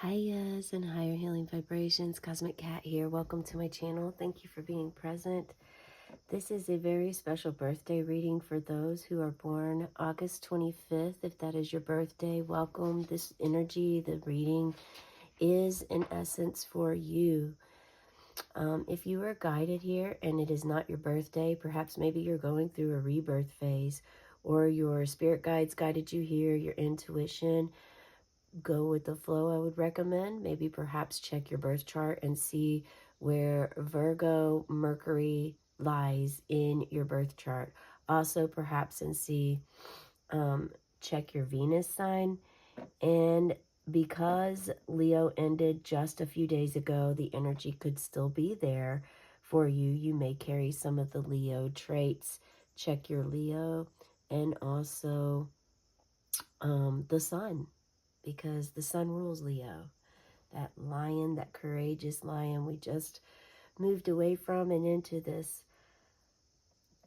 Highas and higher healing vibrations. Cosmic Cat here. Welcome to my channel. Thank you for being present. This is a very special birthday reading for those who are born August 25th. If that is your birthday, welcome. This energy, the reading is in essence for you. If you are guided here and it is not your birthday, perhaps maybe you're going through a rebirth phase, or your spirit guides guided you here, your intuition, go with the flow. I would recommend maybe perhaps check your birth chart and see where Virgo Mercury lies in your birth chart. Also perhaps and see, check your Venus sign. And because Leo ended just a few days ago, the energy could still be there for you. You may carry some of the Leo traits. Check your Leo, and also the sun, because the sun rules Leo. That lion, that courageous lion we just moved away from and into this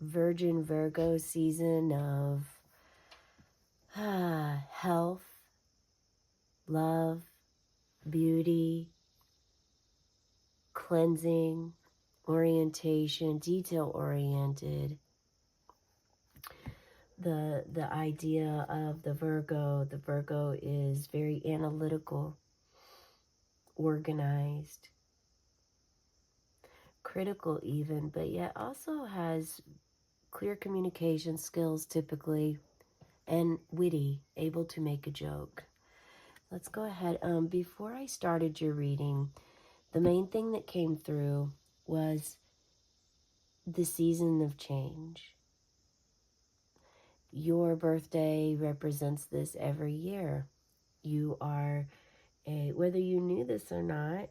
Virgin Virgo season of health, love, beauty, cleansing, orientation, detail-oriented. The idea of the Virgo is very analytical, organized, critical even, but yet also has clear communication skills typically, and witty, able to make a joke. Let's go ahead. Before I started your reading, the main thing that came through was the season of change. Your birthday represents this every year. You are whether you knew this or not,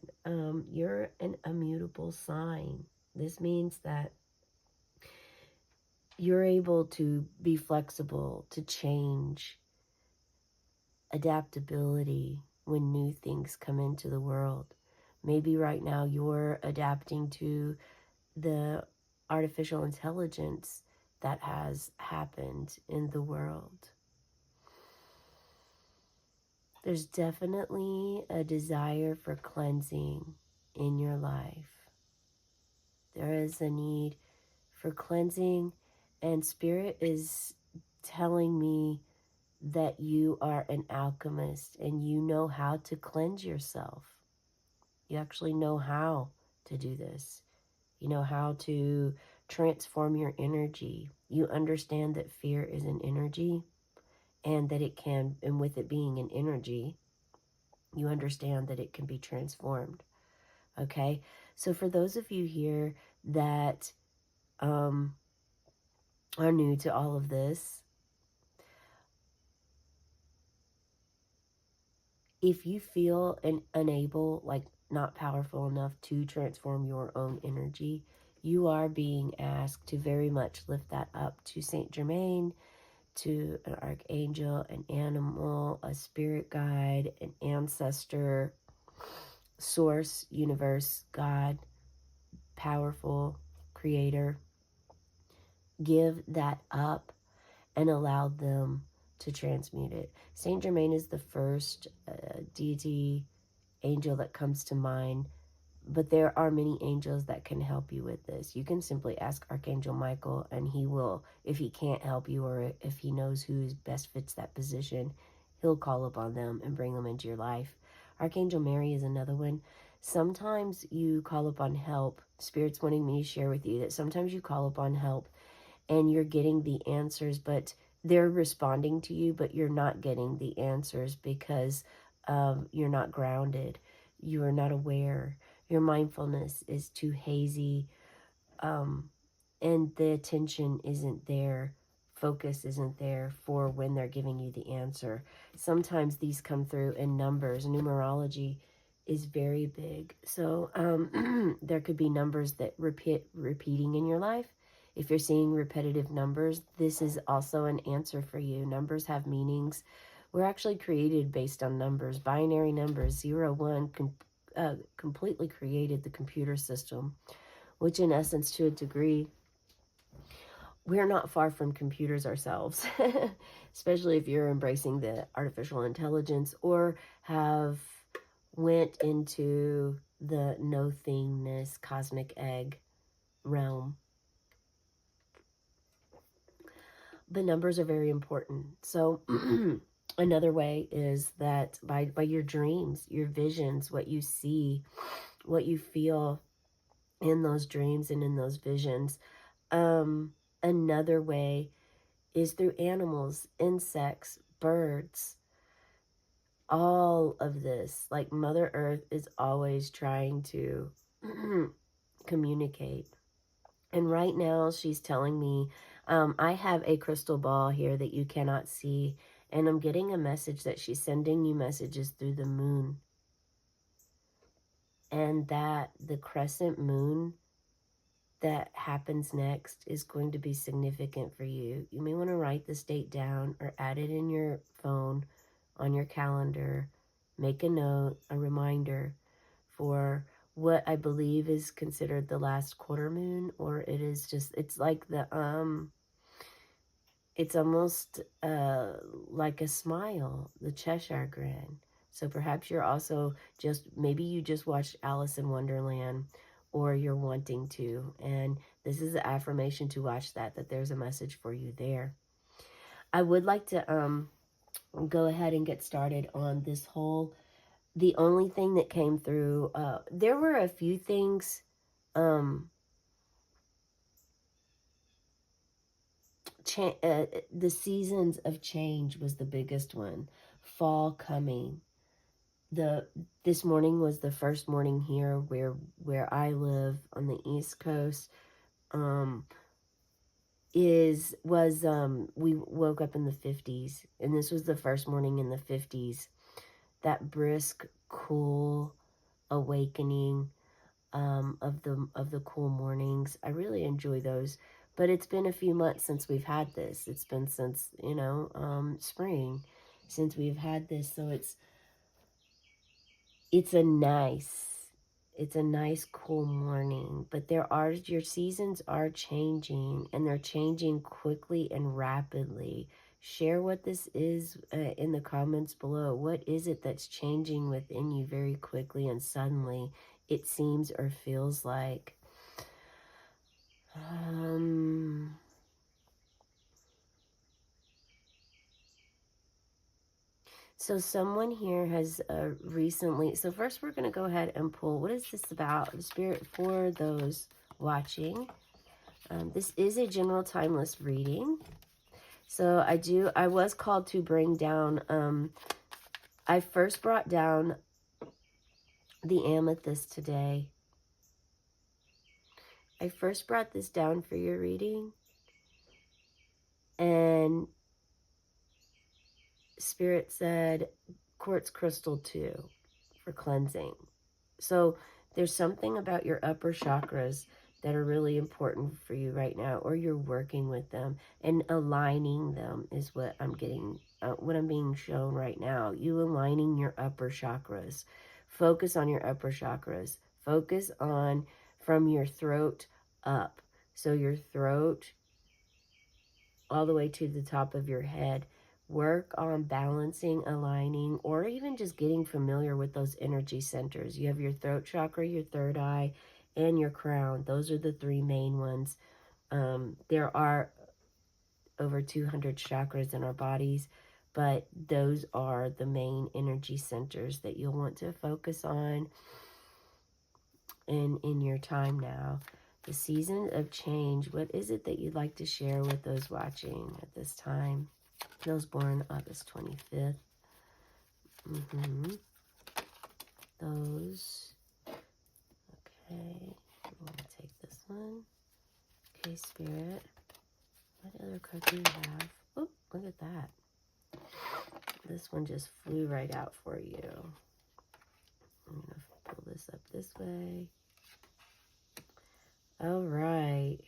you're an immutable sign. This means that you're able to be flexible, to change, adaptability when new things come into the world. Maybe right now you're adapting to the artificial intelligence that has happened in the world. There's definitely a desire for cleansing in your life. There is a need for cleansing, and Spirit is telling me that you are an alchemist and you know how to cleanse yourself. You actually know how to do this. You know how to transform your energy. You understand that fear is an energy, and that it can, and with it being an energy, you understand that it can be transformed. Okay? So for those of you here that are new to all of this, if you feel unable, like not powerful enough to transform your own energy, you are being asked to very much lift that up to Saint Germain, to an archangel, an animal, a spirit guide, an ancestor, source, universe, God, powerful creator. Give that up and allow them to transmute it. Saint Germain is the first deity angel that comes to mind, but there are many angels that can help you with this. You can simply ask Archangel Michael, and he will, if he can't help you or if he knows who best fits that position, he'll call upon them and bring them into your life. Archangel Mary is another one. Sometimes you call upon help. Spirit's wanting me to share with you that sometimes you call upon help and you're getting the answers, but they're responding to you, but you're not getting the answers because you're not grounded. You are not aware. Your mindfulness is too hazy, and the attention isn't there. Focus isn't there for when they're giving you the answer. Sometimes these come through in numbers. Numerology is very big. So there could be numbers that repeating in your life. If you're seeing repetitive numbers, this is also an answer for you. Numbers have meanings. We're actually created based on numbers. Binary numbers, 0, 1, completely created the computer system, which in essence, to a degree, we're not far from computers ourselves, especially if you're embracing the artificial intelligence or have went into the no thingness cosmic egg realm. The numbers are very important. So another way is that by your dreams, your visions, what you see, what you feel in those dreams and in those visions. Another way is through animals, insects, birds, all of this. Like Mother Earth is always trying to communicate. And right now she's telling me, I have a crystal ball here that you cannot see. And I'm getting a message that she's sending you messages through the moon. And that the crescent moon that happens next is going to be significant for you. You may want to write this date down or add it in your phone, on your calendar. Make a note, a reminder for what I believe is considered the last quarter moon, or it is just, it's like the, it's almost like a smile, the Cheshire Grin. So perhaps you're also just, maybe you just watched Alice in Wonderland, or you're wanting to, and this is an affirmation to watch that there's a message for you there. I would like to go ahead and get started on this whole, the only thing that came through, there were a few things, the seasons of change was the biggest one. Fall coming. This morning was the first morning here where I live on the East Coast. We woke up in the 50s, and this was the first morning in the 50s. That brisk, cool awakening of the cool mornings. I really enjoy those. But it's been a few months since we've had this. It's been since, spring since we've had this. So it's a nice cool morning. But your seasons are changing, and they're changing quickly and rapidly. Share what this is in the comments below. What is it that's changing within you very quickly and suddenly, it seems or feels like? So someone here has recently, so first we're going to go ahead and pull, what is this about? The Spirit for those watching. This is a general timeless reading. So I was called to bring down, I first brought down the amethyst today. I first brought this down for your reading, and Spirit said quartz crystal too for cleansing. So there's something about your upper chakras that are really important for you right now, or you're working with them and aligning them is what I'm getting, what I'm being shown right now. You aligning your upper chakras. Focus on your upper chakras. Focus on from your throat up. So your throat all the way to the top of your head. Work on balancing, aligning, or even just getting familiar with those energy centers. You have your throat chakra, your third eye, and your crown. Those are the three main ones. There are over 200 chakras in our bodies, but those are the main energy centers that you'll want to focus on in your time now. The season of change, what is it that you'd like to share with those watching at this time? Those born August 25th. Those. Okay. I'm going to take this one. Okay, Spirit. What other card do you have? Oh, look at that. This one just flew right out for you. I'm going to pull this up this way. All right.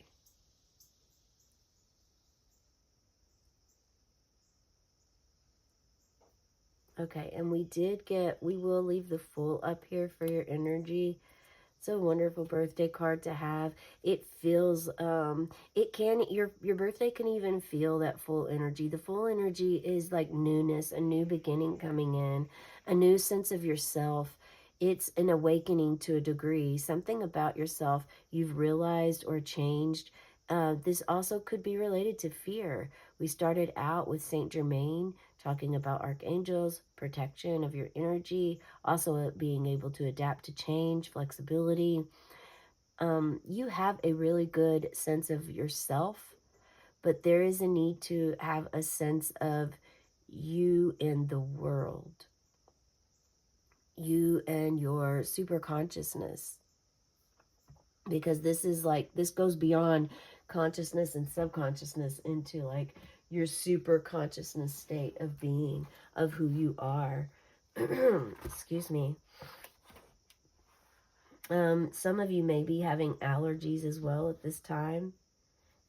Okay, and we will leave the full up here for your energy. It's a wonderful birthday card to have. It feels, your birthday can even feel that full energy. The full energy is like newness, a new beginning coming in, a new sense of yourself. It's an awakening to a degree, something about yourself you've realized or changed. This also could be related to fear. We started out with Saint Germain talking about archangels, protection of your energy, also being able to adapt to change, flexibility. You have a really good sense of yourself, but there is a need to have a sense of you in the world, you and your super consciousness, because this is like, this goes beyond consciousness and subconsciousness into like your super consciousness state of being, of who you are. Excuse me. Some of you may be having allergies as well at this time,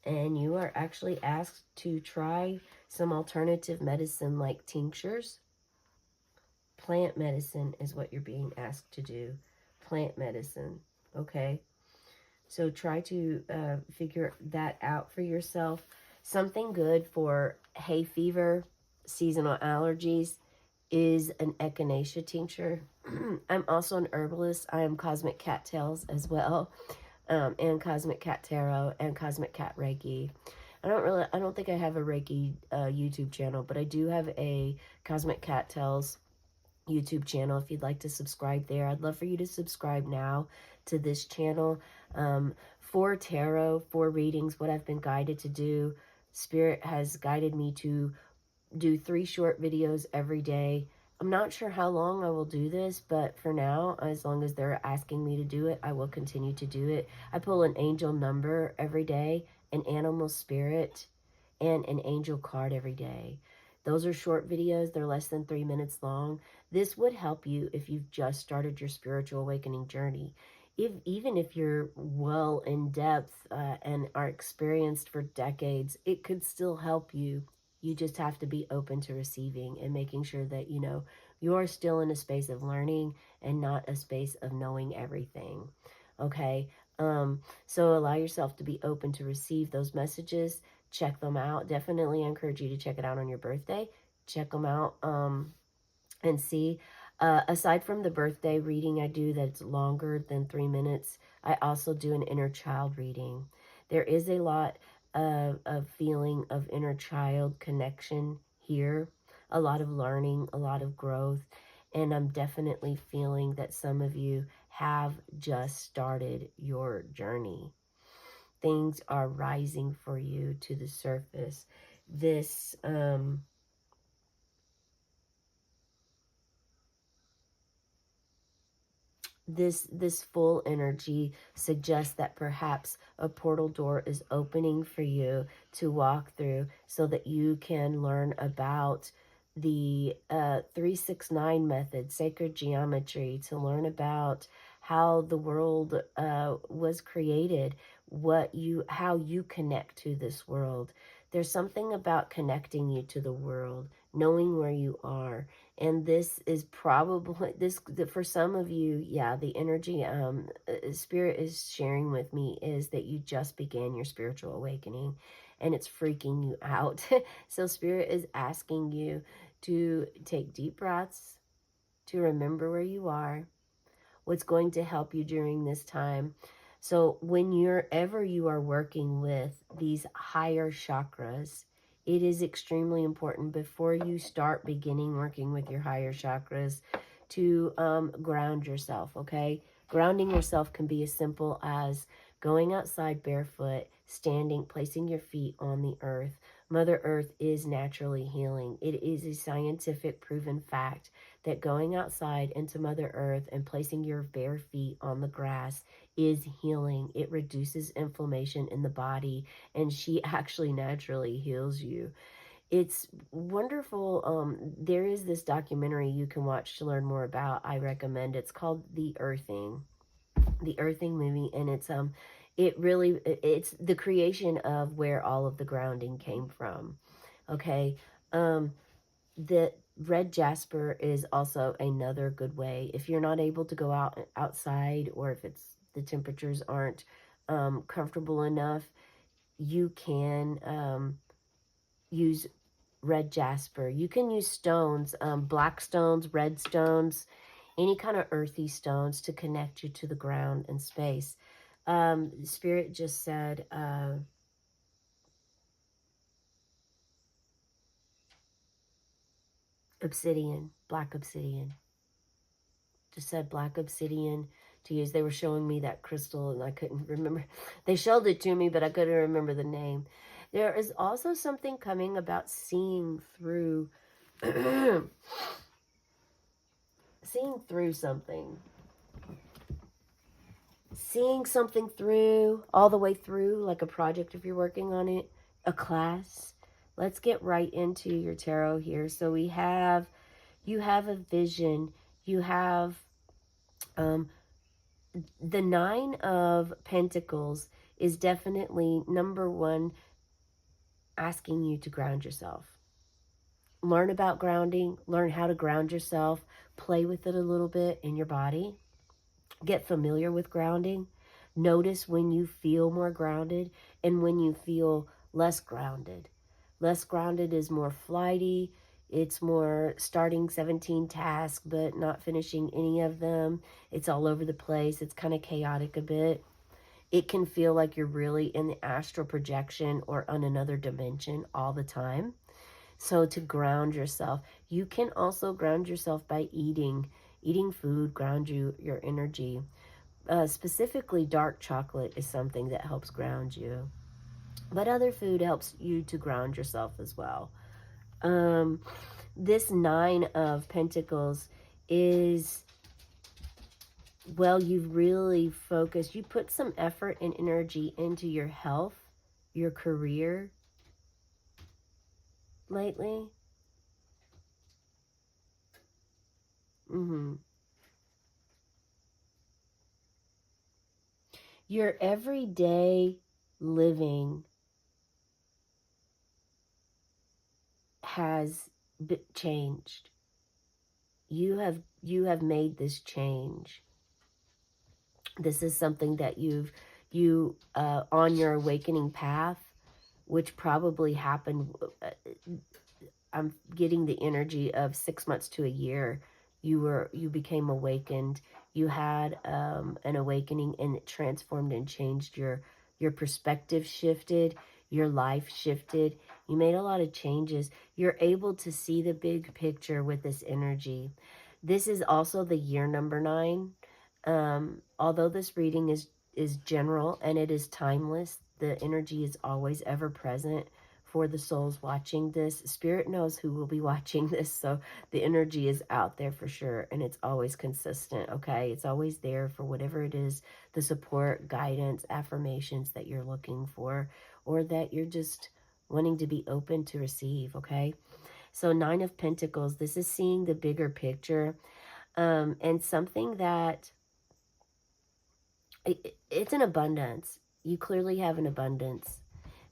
and you are actually asked to try some alternative medicine like tinctures. Plant medicine is what you're being asked to do. Plant medicine, okay? So try to figure that out for yourself. Something good for hay fever, seasonal allergies, is an echinacea tincture. I'm also an herbalist. I am Cosmic Cattails as well, and Cosmic Cat Tarot and Cosmic Cat Reiki. I don't think I have a Reiki YouTube channel, but I do have a Cosmic Cattails YouTube channel if you'd like to subscribe there. I'd love for you to subscribe now to this channel. For tarot, for readings, what I've been guided to do, Spirit has guided me to do 3 short videos every day. I'm not sure how long I will do this, but for now, as long as they're asking me to do it, I will continue to do it. I pull an angel number every day, an animal spirit, and an angel card every day. Those are short videos. They're less than 3 minutes long. This would help you if you've just started your spiritual awakening journey. Even if you're well in depth and are experienced for decades, it could still help you. You just have to be open to receiving and making sure that, you know, you're still in a space of learning and not a space of knowing everything. Okay? So allow yourself to be open to receive those messages. Check them out. Definitely encourage you to check it out on your birthday. Check them out and see. Aside from the birthday reading I do that's longer than 3 minutes, I also do an inner child reading. There is a lot of feeling of inner child connection here, a lot of learning, a lot of growth, and I'm definitely feeling that some of you have just started your journey. Things are rising for you to the surface. This full energy suggests that perhaps a portal door is opening for you to walk through so that you can learn about the 369 method, sacred geometry, to learn about how the world was created, how you connect to this world. There's something about connecting you to the world, knowing where you are. And this is probably for some of you, yeah, the energy Spirit is sharing with me is that you just began your spiritual awakening and it's freaking you out. So Spirit is asking you to take deep breaths, to remember where you are, what's going to help you during this time. So whenever you are working with these higher chakras, it is extremely important before you start beginning working with your higher chakras to ground yourself, okay? Grounding yourself can be as simple as going outside barefoot, standing, placing your feet on the earth. Mother Earth is naturally healing. It is a scientific proven fact that going outside into Mother Earth and placing your bare feet on the grass is healing. It reduces inflammation in the body, and she actually naturally heals you. It's wonderful. There is this documentary you can watch to learn more about. I recommend. It's called The Earthing movie, and it's the creation of where all of the grounding came from. Okay. The red jasper is also another good way. If you're not able to go outside, or if the temperatures aren't comfortable enough, you can use red jasper. You can use stones, black stones, red stones. any kind of earthy stones to connect you to the ground and space. Spirit just said, obsidian, black obsidian. Just said black obsidian to use. They were showing me that crystal and I couldn't remember. They showed it to me, but I couldn't remember the name. There is also something coming about seeing through, seeing through something. Seeing something through, all the way through, like a project if you're working on it, a class. Let's get right into your tarot here. So you have a vision. You have the Nine of Pentacles is definitely number one, asking you to ground yourself. Learn about grounding, learn how to ground yourself, play with it a little bit in your body. Get familiar with grounding. Notice when you feel more grounded and when you feel less grounded. Less grounded is more flighty. It's more starting 17 tasks but not finishing any of them. It's all over the place. It's kind of chaotic a bit. It can feel like you're really in the astral projection or on another dimension all the time. So to ground yourself, you can also ground yourself by eating. Eating food ground your energy. Specifically, dark chocolate is something that helps ground you. But other food helps you to ground yourself as well. This Nine of Pentacles is, well, you've really focused. You put some effort and energy into your health, your career lately. Your everyday living has changed. You have made this change. This is something that you on your awakening path, which probably happened. I'm getting the energy of 6 months to a year. You became awakened. You had an awakening, and it transformed and changed your perspective shifted, your life shifted. You made a lot of changes. You're able to see the big picture with this energy. This is also the year number 9. Although this reading is general and it is timeless, the energy is always ever present for the souls watching this. Spirit knows who will be watching this, so the energy is out there for sure, and it's always consistent, okay? It's always there for whatever it is, the support, guidance, affirmations that you're looking for, or that you're just wanting to be open to receive, okay? So 9 of Pentacles, this is seeing the bigger picture, and something that it's an abundance. You clearly have an abundance.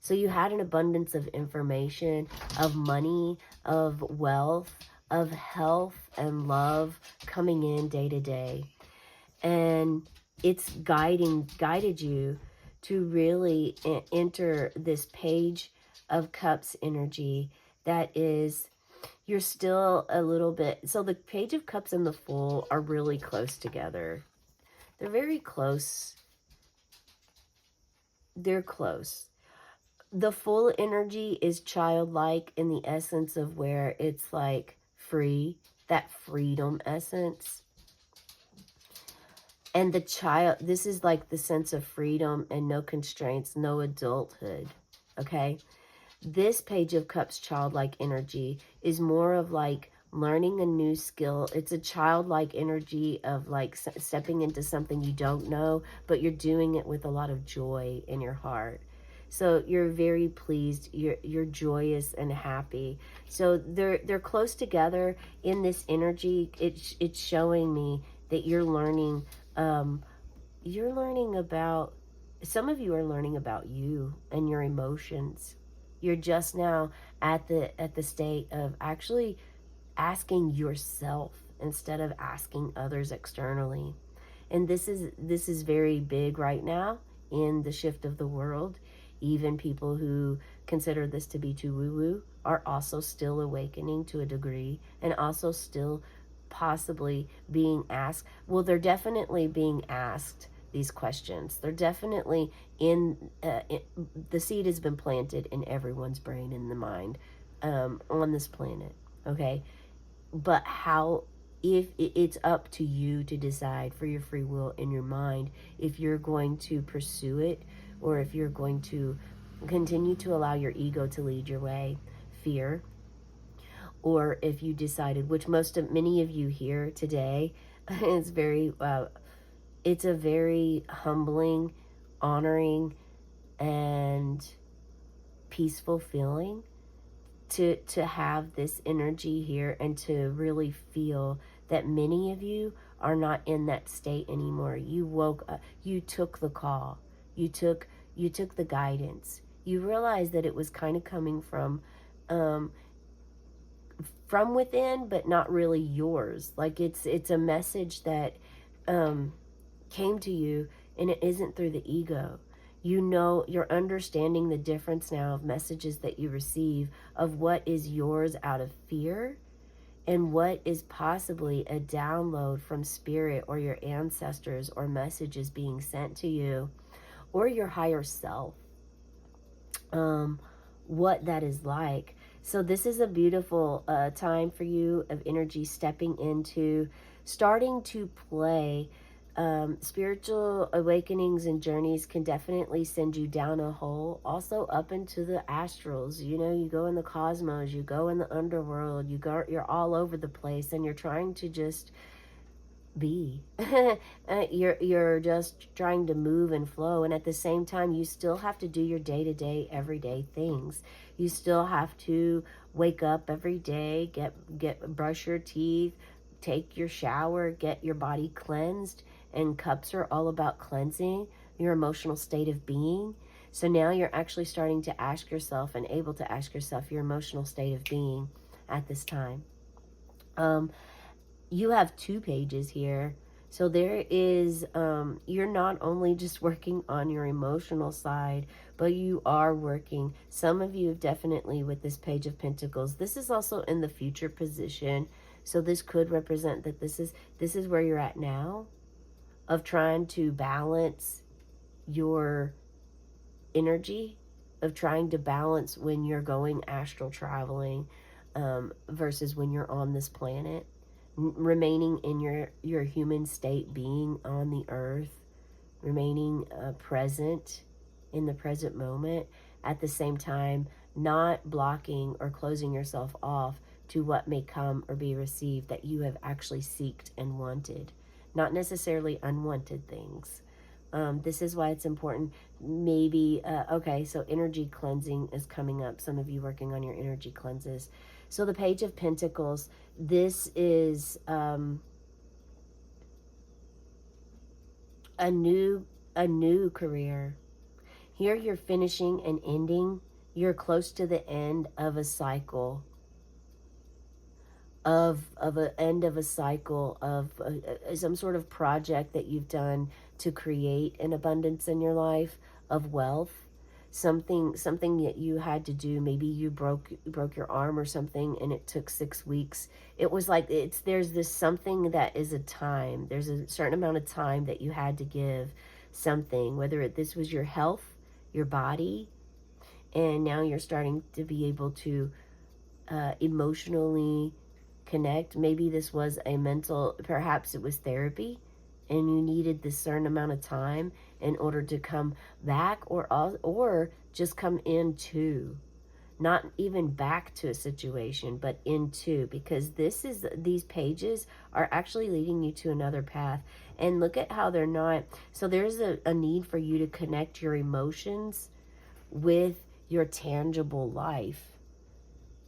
So you had an abundance of information, of money, of wealth, of health and love coming in day to day. And it's guided you to really enter this Page of Cups energy that is, you're still a little bit, so the Page of Cups and the Fool are really close together. They're very close. They're close. The Full energy is childlike in the essence of where it's like free, that freedom essence. And the child, this is like the sense of freedom and no constraints, no adulthood, okay? This Page of Cups childlike energy is more of like learning a new skill. It's a childlike energy of like stepping into something you don't know, but you're doing it with a lot of joy in your heart. So you're very pleased, you're joyous and happy. So they're close together in this energy. It's showing me that you're learning about, some of you are learning about you and your emotions. You're just now at the state of actually asking yourself instead of asking others externally. And this is very big right now in the shift of the world. Even people who consider this to be too woo-woo are also still awakening to a degree, and also still possibly being asked? Well, they're definitely being asked these questions. They're definitely the seed has been planted in everyone's brain and the mind on this planet. Okay, but how, if it's up to you to decide for your free will in your mind if you're going to pursue it, or if you're going to continue to allow your ego to lead your way, fear, or if you decided, which many of you here today, it's very it's a very humbling, honoring, and peaceful feeling to have this energy here, and to really feel that many of you are not in that state anymore. You woke up, you took the call, you took the guidance. You realized that it was kind of coming um from within, but not really yours. Like it's a message that um came to you, and it isn't through the ego. You know, you're understanding the difference now of messages that you receive, of what is yours out of fear, and what is possibly a download from spirit or your ancestors, or messages being sent to you, or your higher self. um, what that is like. So this is a beautiful time for you of energy stepping into, starting to play. Spiritual awakenings and journeys can definitely send you down a hole, also up into the astrals. You know, you go in the cosmos, you go in the underworld, you're all over the place, and you're trying to just be. You're just trying to move and flow, and at the same time you still have to do your day-to-day everyday things. You still have to wake up every day, get brush your teeth, take your shower, get your body cleansed, and cups are all about cleansing your emotional state of being. So now you're actually starting to ask yourself, and able to ask yourself, your emotional state of being at this time. You have 2 pages here. So there is, you're not only just working on your emotional side, but you are working. Some of you have definitely, with this Page of Pentacles, this is also in the future position. So this could represent that this is where you're at now, of trying to balance your energy, of trying to balance when you're going astral traveling versus when you're on this planet, remaining in your human state, being on the earth, remaining present in the present moment, at the same time not blocking or closing yourself off to what may come or be received that you have actually seeked and wanted, not necessarily unwanted things. This is why it's important. Maybe, okay, so energy cleansing is coming up. Some of you working on your energy cleanses. So the Page of Pentacles, this is a new career. Here you're finishing and ending. You're close to the end of a cycle, of an end of a cycle of some sort of project that you've done to create an abundance in your life, of wealth. Something that you had to do. Maybe you broke your arm or something, and it took 6 weeks. It was like, there's this something that is a time. There's a certain amount of time that you had to give something, whether this was your health, your body, and now you're starting to be able to emotionally connect. Maybe this was a mental, perhaps it was therapy, and you needed this certain amount of time in order to come back, or just come into, not even back to a situation, but into, because these pages are actually leading you to another path. And look at how they're not, so there's a need for you to connect your emotions with your tangible life,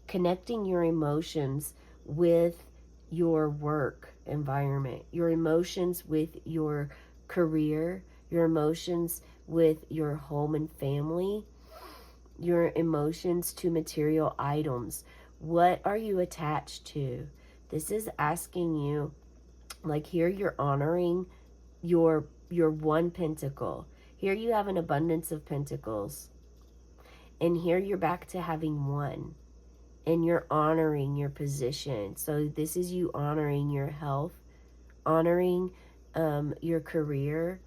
connecting your emotions with your work environment, your emotions with your career, your emotions with your home and family, your emotions to material items. What are you attached to? This is asking you, like, here you're honoring your 1 pentacle. Here you have an abundance of pentacles. And here you're back to having 1. and you're honoring your position. So this is you honoring your health, honoring your career,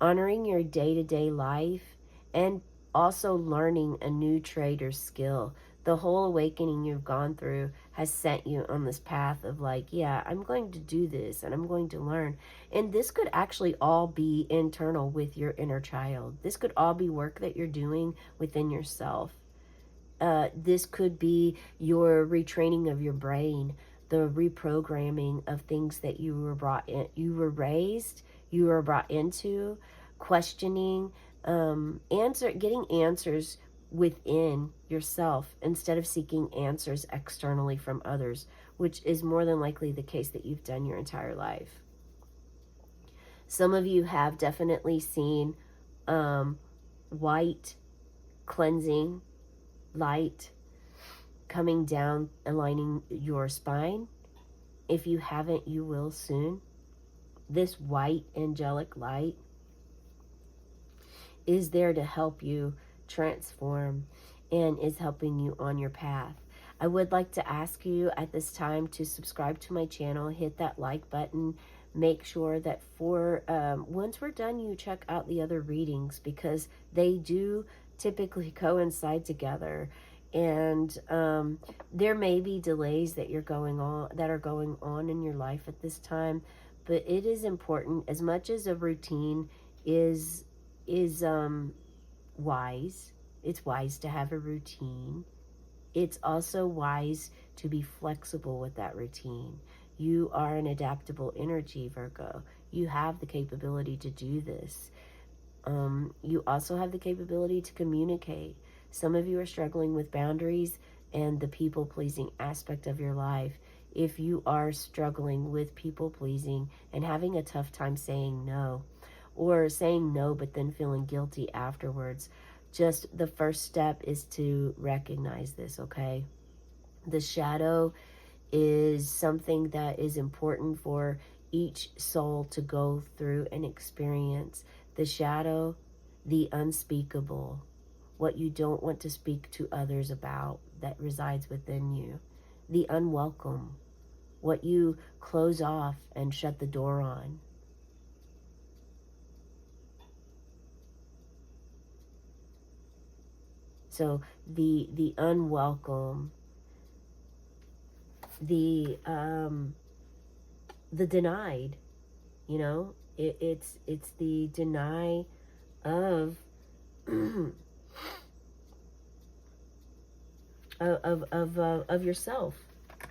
honoring your day-to-day life, and also learning a new trade or skill. The whole awakening you've gone through has sent you on this path of like, yeah, I'm going to do this and I'm going to learn. And this could actually all be internal with your inner child. This could all be work that you're doing within yourself. This could be your retraining of your brain, the reprogramming of things that you were brought in, you were raised, you were brought into, questioning, getting answers within yourself instead of seeking answers externally from others, which is more than likely the case that you've done your entire life. Some of you have definitely seen white cleansing light coming down, aligning your spine. If you haven't, you will soon. This white angelic light is there to help you transform and is helping you on your path. I would like to ask you at this time to subscribe to my channel, hit that like button, make sure that for once we're done, you check out the other readings because they do typically coincide together. And there may be delays that are going on in your life at this time, but it is important. As much as a routine is wise, it's wise to have a routine. It's also wise to be flexible with that routine. You are an adaptable energy, Virgo. You have the capability to do this. You also have the capability to communicate. Some of you are struggling with boundaries and the people-pleasing aspect of your life. If you are struggling with people-pleasing and having a tough time saying no, or saying no but then feeling guilty afterwards, just the first step is to recognize this, okay? The shadow is something that is important for each soul to go through and experience. The shadow, the unspeakable, what you don't want to speak to others about that resides within you. The unwelcome, what you close off and shut the door on. So the unwelcome, the denied, you know, it's the deny of of yourself,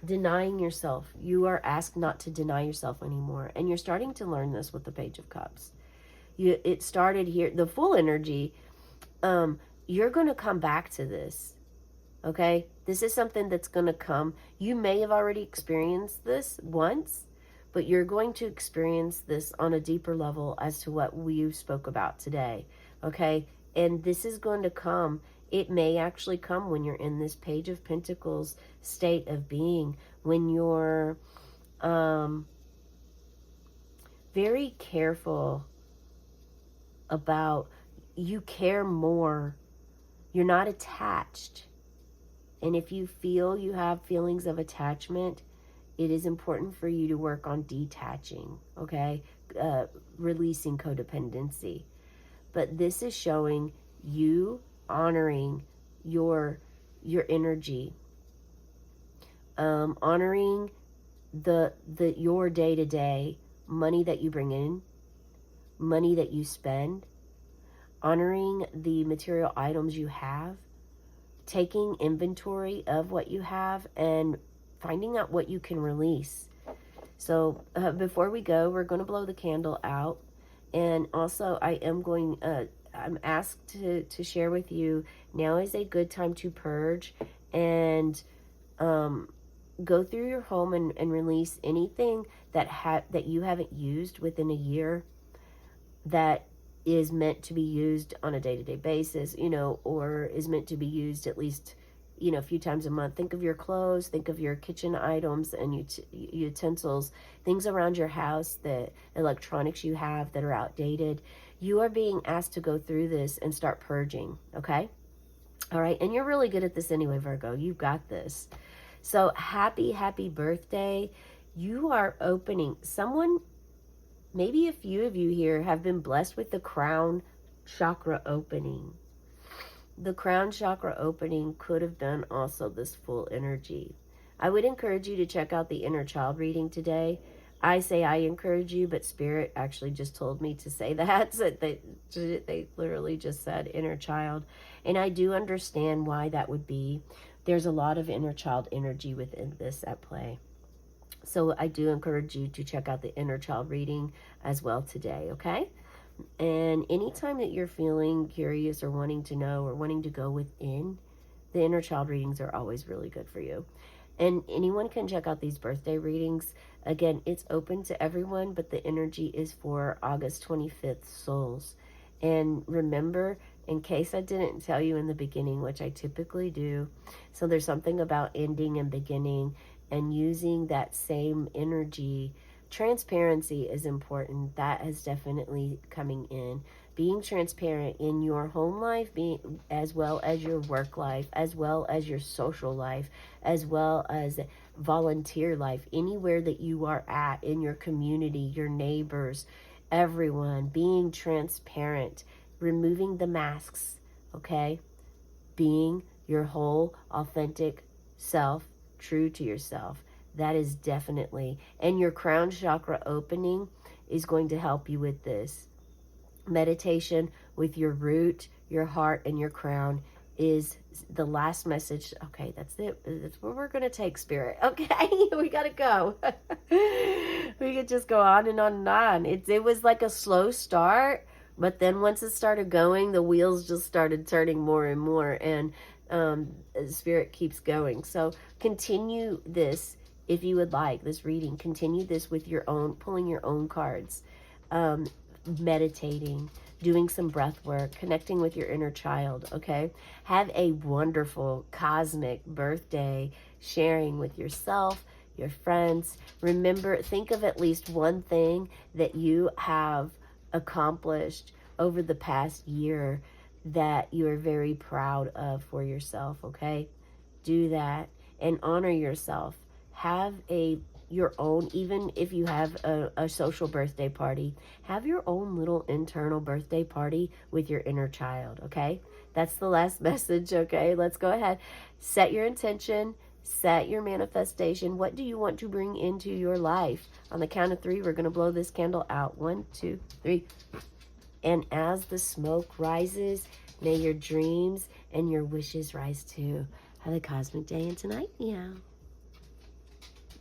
denying yourself. You are asked not to deny yourself anymore, and you're starting to learn this with the Page of Cups. It started here, the full energy. You're going to come back to this. Okay, this is something that's going to come. You may have already experienced this once, but you're going to experience this on a deeper level as to what we spoke about today. Okay, and this is going to come. It may actually come when you're in this Page of Pentacles state of being, when you're very careful about, you care more, you're not attached. And if you feel you have feelings of attachment, it is important for you to work on detaching, okay? Releasing codependency. But this is showing you honoring your energy, honoring your day-to-day money that you bring in, money that you spend, honoring the material items you have, taking inventory of what you have and finding out what you can release. So before we go, we're going to blow the candle out. And also I'm asked to share with you, now is a good time to purge and go through your home and release anything that you haven't used within a year, that is meant to be used on a day-to-day basis, you know, or is meant to be used at least, you know, a few times a month. Think of your clothes, think of your kitchen items and utensils, things around your house, the electronics you have that are outdated. You are being asked to go through this and start purging, okay? All right. And you're really good at this anyway, Virgo. You've got this. So happy, happy birthday. You are opening. Someone, maybe a few of you here have been blessed with the crown chakra opening. The crown chakra opening could have been also this full energy. I would encourage you to check out the inner child reading today. I say I encourage you, but Spirit actually just told me to say that. So they literally just said inner child. And I do understand why that would be. There's a lot of inner child energy within this at play. So I do encourage you to check out the inner child reading as well today, okay? And anytime that you're feeling curious or wanting to know or wanting to go within, the inner child readings are always really good for you. And anyone can check out these birthday readings. Again, it's open to everyone, but the energy is for August 25th souls. And remember, in case I didn't tell you in the beginning, which I typically do, so there's something about ending and beginning and using that same energy. Transparency is important. That is definitely coming in. Being transparent in your home life, being as well as your work life, as well as your social life, as well as volunteer life, anywhere that you are at in your community, your neighbors, everyone, being transparent, removing the masks, okay? Being your whole authentic self, true to yourself. That is definitely, and your crown chakra opening is going to help you with this. Meditation with your root, your heart, and your crown is the last message. Okay, that's it. That's where we're going to take, Spirit. Okay, we got to go. We could just go on and on and on. It was like a slow start, but then once it started going, the wheels just started turning more and more, and Spirit keeps going. So continue this if you would like, this reading. Continue this with your own, pulling your own cards, meditating, doing some breath work, connecting with your inner child, okay? Have a wonderful cosmic birthday, sharing with yourself, your friends. Remember, think of at least one thing that you have accomplished over the past year that you are very proud of for yourself, okay? Do that and honor yourself. Have your own, even if you have a social birthday party, have your own little internal birthday party with your inner child, okay? That's the last message, okay? Let's go ahead. Set your intention, set your manifestation. What do you want to bring into your life? On the count of 3, we're going to blow this candle out. 1, 2, 3. And as the smoke rises, may your dreams and your wishes rise too. Have a cosmic day and tonight, meow.